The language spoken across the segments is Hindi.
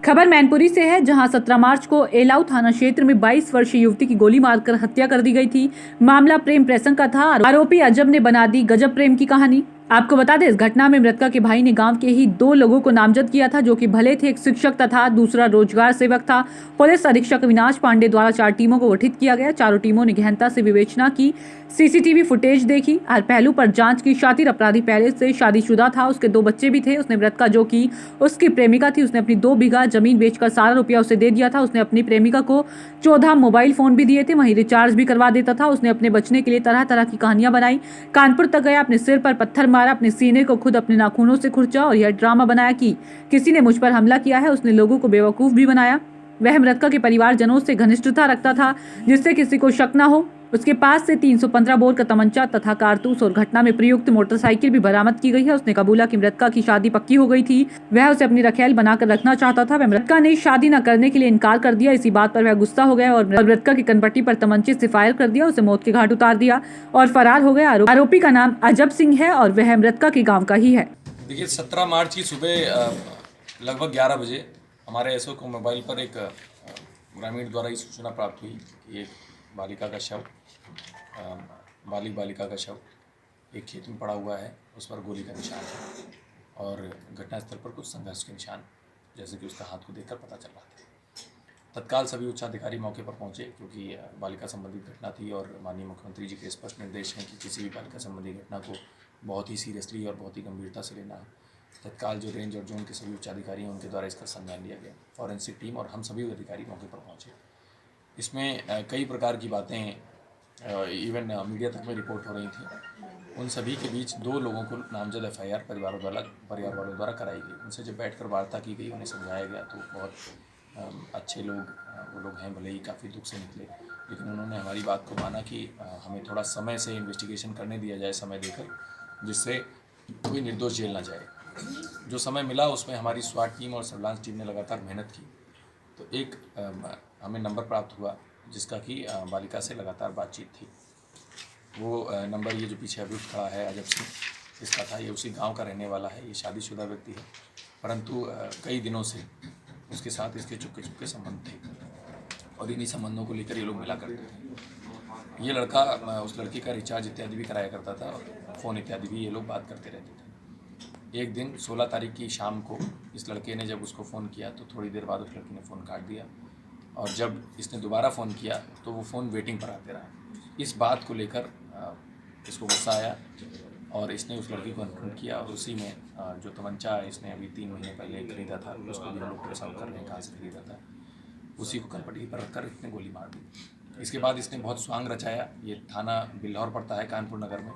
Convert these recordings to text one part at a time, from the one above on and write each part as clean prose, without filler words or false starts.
खबर मैनपुरी से है, जहां 17 मार्च को एलाऊ थाना क्षेत्र में 22 वर्षीय युवती की गोली मारकर हत्या कर दी गई थी। मामला प्रेम प्रसंग का था। आरोपी अजब ने बना दी गजब प्रेम की कहानी। आपको बता दें, इस घटना में मृतका के भाई ने गांव के ही 2 लोगों को नामजद किया था, जो कि भले थे। एक शिक्षक तथा दूसरा रोजगार सेवक था। पुलिस अधीक्षक अविनाश पांडे द्वारा 4 टीमों को गठित किया गया। चारों टीमों ने गहनता से विवेचना की, सीसीटीवी फुटेज देखी, हर पहलू पर जांच की। शातिर अपराधी पहले से शादीशुदा था, उसके 2 बच्चे भी थे। उसने मृतका, जो कि उसकी प्रेमिका थी, उसने अपनी 2 बीघा जमीन बेचकर सारा रुपया उसे दे दिया था। उसने अपनी प्रेमिका को 14 मोबाइल फोन भी दिए थे, वहीं रिचार्ज भी करवा देता था। उसने अपने बचने के लिए तरह तरह की कहानियां बनाई। कानपुर तक गया, अपने सिर पर पत्थर मारा, अपने सीने को खुद अपने नाखूनों से खुरचा और यह ड्रामा बनाया कि किसी ने मुझ पर हमला किया है। उसने लोगों को बेवकूफ भी बनाया। वह मृतका के परिवारजनों से घनिष्ठता रखता था, जिससे किसी को शक न हो। उसके पास से 315 बोर का तमंचा तथा कारतूस और घटना में प्रयुक्त मोटरसाइकिल भी बरामद की गई है। उसने कबूला कि मृतका की शादी पक्की हो गई थी, वह उसे अपनी रखेल बनाकर रखना चाहता था। वह मृतका ने शादी न करने के लिए इनकार कर दिया। इसी बात पर वह गुस्सा हो गया और मृतका की कनपट्टी पर तमंचे से फायर कर दिया, उसे मौत के घाट उतार दिया और फरार हो गया। आरोपी का नाम अजब सिंह है और वह मृतका के गाँव का ही है। देखिए, 17 मार्च की सुबह लगभग 11 बजे हमारे एसओ को मोबाइल पर एक ग्रामीण द्वारा ये सूचना प्राप्त हुई कि एक बालिका का शव बालिका का शव एक खेत में पड़ा हुआ है, उस पर गोली का निशान है और घटनास्थल पर कुछ संघर्ष के निशान, जैसे कि उसका हाथ को देखकर पता चल रहा था। तत्काल सभी उच्चाधिकारी मौके पर पहुंचे, क्योंकि बालिका संबंधित घटना थी और माननीय मुख्यमंत्री जी के स्पष्ट निर्देश हैं कि किसी भी बालिका संबंधी घटना को बहुत ही सीरियसली और बहुत ही गंभीरता से लेना है। तत्काल जो रेंज और जोन के सभी उच्चाधिकारी हैं, उनके द्वारा इसका संज्ञान लिया गया। फॉरेंसिक टीम और हम सभी अधिकारी मौके पर पहुंचे। इसमें कई प्रकार की बातें इवन मीडिया तक में रिपोर्ट हो रही थी। उन सभी के बीच 2 लोगों को नामजद FIR परिवार वालों द्वारा कराई गई। उनसे जब बैठकर वार्ता की गई, उन्हें समझाया गया, तो बहुत अच्छे लोग वो लोग हैं। भले ही काफ़ी दुख से निकले, लेकिन उन्होंने हमारी बात को माना कि हमें थोड़ा समय से इन्वेस्टिगेशन करने दिया जाए, समय देकर, जिससे कोई निर्दोष जेल ना जाए। जो समय मिला उसमें हमारी SWAT टीम और सर्विलांस टीम ने लगातार मेहनत की, तो एक हमें नंबर प्राप्त हुआ जिसका कि बालिका से लगातार बातचीत थी। वो नंबर, ये जो पीछे अभियुक्त खड़ा है अजब सिंह, इसका था। ये उसी गांव का रहने वाला है। ये शादीशुदा व्यक्ति है, परंतु कई दिनों से उसके साथ इसके चुपके चुपके संबंध थे और इन्हीं संबंधों को लेकर ये लोग मिला करते थे। ये लड़का उस लड़की का रिचार्ज इत्यादि भी कराया करता था और फ़ोन इत्यादि भी ये लोग बात करते रहते थे। एक दिन 16 तारीख की शाम को इस लड़के ने जब उसको फ़ोन किया, तो थोड़ी देर बाद उस लड़की ने फ़ोन काट दिया और जब इसने दोबारा फ़ोन किया तो वो फ़ोन वेटिंग पर आते रहा। इस बात को लेकर इसको गुस्सा आया और इसने उस लड़की को कन्फ्रंट किया और उसी में जो तमंचा इसने अभी 3 महीने पहले खरीदा था, उसको भी हम लोग ट्रेस आउट कर रहे हैं कहाँ से खरीदा था, उसी को कनपट्टी पर रखकर इसने गोली मार दी। इसके बाद इसने बहुत स्वांग रचाया। ये थाना बिल्हौर पड़ता है कानपुर नगर में,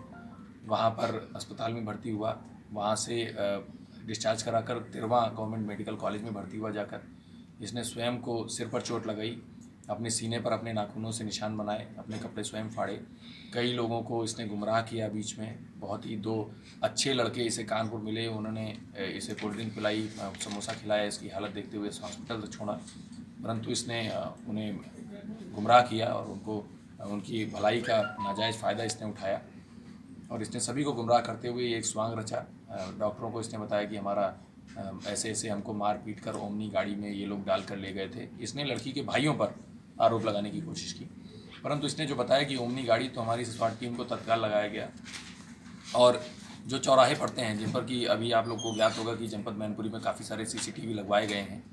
वहाँ पर अस्पताल में भर्ती हुआ। वहाँ से डिस्चार्ज कराकर तिरवा गवर्नमेंट मेडिकल कॉलेज में भर्ती हुआ। जाकर इसने स्वयं को सिर पर चोट लगाई, अपने सीने पर अपने नाखूनों से निशान बनाए, अपने कपड़े स्वयं फाड़े। कई लोगों को इसने गुमराह किया बीच में। बहुत ही 2 अच्छे लड़के इसे कानपुर मिले, उन्होंने इसे कोल्ड ड्रिंक पिलाई, समोसा खिलाया। इसकी हालत देखते हुए इस हॉस्पिटल तक छोड़ा, परंतु इसने उन्हें गुमराह किया और उनकी भलाई का नाजायज़ फ़ायदा इसने उठाया और इसने सभी को गुमराह करते हुए एक स्वांग रचा। डॉक्टरों को इसने बताया कि हमारा ऐसे ऐसे हमको मार पीट कर ओमनी गाड़ी में ये लोग डाल कर ले गए थे। इसने लड़की के भाइयों पर आरोप लगाने की कोशिश की, परंतु इसने जो बताया कि ओमनी गाड़ी, तो हमारी SWAT टीम को तत्काल लगाया गया और जो चौराहे पड़ते हैं, जिन पर कि अभी आप लोग को ज्ञात होगा कि जनपद मैनपुरी में काफ़ी सारे CCTV लगवाए गए हैं,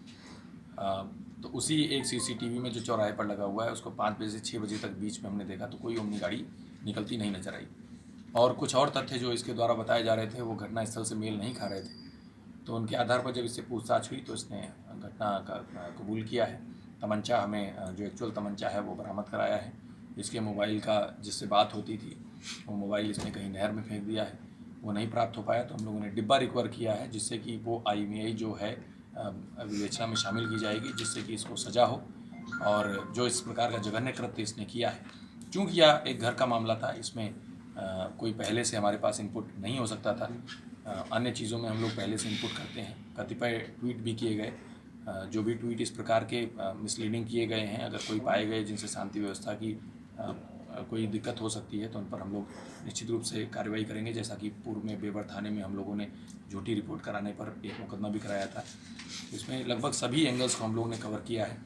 तो उसी एक CCTV में जो चौराहे पर लगा हुआ है, उसको 5 बजे से 6 बजे तक बीच में हमने देखा तो कोई ओमनी गाड़ी निकलती नहीं नजर आई। और कुछ और तथ्य जो इसके द्वारा बताए जा रहे थे वो घटनास्थल से मेल नहीं खा रहे थे, तो उनके आधार पर जब इससे पूछताछ हुई तो इसने घटना का कबूल किया है। तमंचा हमें, जो एक्चुअल तमंचा है, वो बरामद कराया है। इसके मोबाइल का जिससे बात होती थी, वो मोबाइल इसने कहीं नहर में फेंक दिया है, वो नहीं प्राप्त हो पाया, तो हम लोगों ने डिब्बा रिकवर किया है, जिससे कि वो IMEI जो है विवेचना में शामिल की जाएगी, जिससे कि इसको सज़ा हो। और जो इस प्रकार का जघन्य कृत्य इसने किया है, चूँकि यह एक घर का मामला था, इसमें कोई पहले से हमारे पास इनपुट नहीं हो सकता था। अन्य चीज़ों में हम लोग पहले से इनपुट करते हैं। कतिपय ट्वीट भी किए गए, जो भी ट्वीट इस प्रकार के मिसलीडिंग किए गए हैं, अगर कोई पाए गए जिनसे शांति व्यवस्था की कोई दिक्कत हो सकती है तो उन पर हम लोग निश्चित रूप से कार्रवाई करेंगे। जैसा कि पूर्व में बेवर थाने में हम लोगों ने झूठी रिपोर्ट कराने पर एक मुकदमा भी कराया था। इसमें लगभग सभी एंगल्स को हम लोगों ने कवर किया है।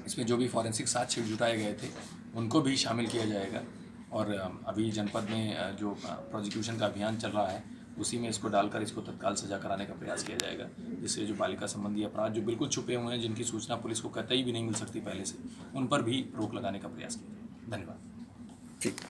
इसमें जो भी फॉरेंसिक साक्ष्य जुटाए गए थे उनको भी शामिल किया जाएगा और अभी जनपद में जो प्रोसिक्यूशन का अभियान चल रहा है उसी में इसको डालकर इसको तत्काल सजा कराने का प्रयास किया जाएगा, जिससे जो बालिका संबंधी अपराध जो बिल्कुल छुपे हुए हैं, जिनकी सूचना पुलिस को कतई भी नहीं मिल सकती पहले से, उन पर भी रोक लगाने का प्रयास किया जाएगा। धन्यवाद। ठीक।